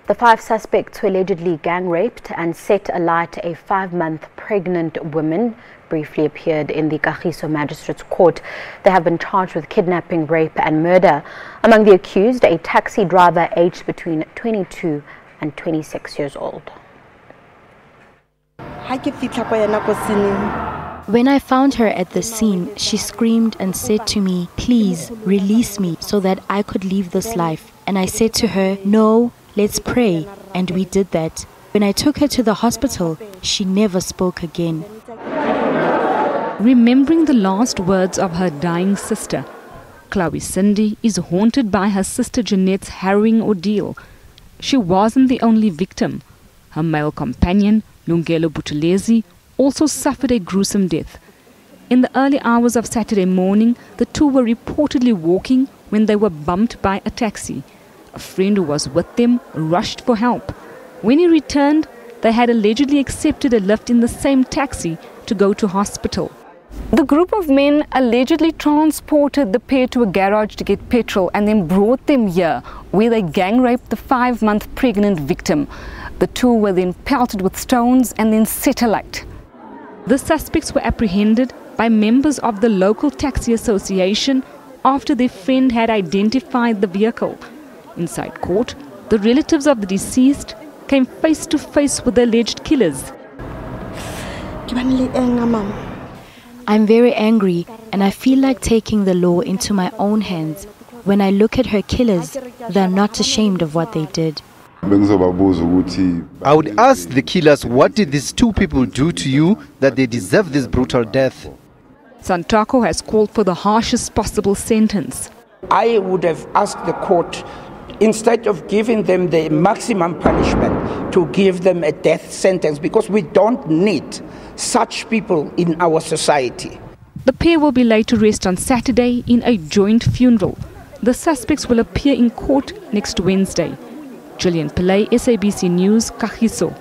The 5 suspects who allegedly gang raped and set alight a 5-month pregnant woman briefly appeared in the Kagiso Magistrate's court. They have been charged with kidnapping, rape and murder. Among the accused, a taxi driver aged between 22 and 26 years old. When I found her at the scene, she screamed and said to me, "Please release me so that I could leave this life." And I said to her, "No, let's pray." And we did that. When I took her to the hospital, she never spoke again. Remembering the last words of her dying sister, Chloe Cindy is haunted by her sister Jeanette's harrowing ordeal. She wasn't the only victim. Her male companion, Lungelo Buthelezi, also suffered a gruesome death. In the early hours of Saturday morning, the two were reportedly walking when they were bumped by a taxi. A friend who was with them rushed for help. When he returned, they had allegedly accepted a lift in the same taxi to go to hospital. The group of men allegedly transported the pair to a garage to get petrol and then brought them here, where they gang raped the 5-month pregnant victim. The two were then pelted with stones and then set alight. The suspects were apprehended by members of the local taxi association after their friend had identified the vehicle. Inside court, the relatives of the deceased came face to face with the alleged killers. I'm very angry and I feel like taking the law into my own hands. When I look at her killers, they're not ashamed of what they did. I would ask the killers, what did these two people do to you that they deserve this brutal death? Santako has called for the harshest possible sentence. I would have asked the court, instead of giving them the maximum punishment, to give them a death sentence, because we don't need such people in our society. The pair will be laid to rest on Saturday in a joint funeral. The suspects will appear in court next Wednesday. Julian Pillay, SABC News, Kagiso.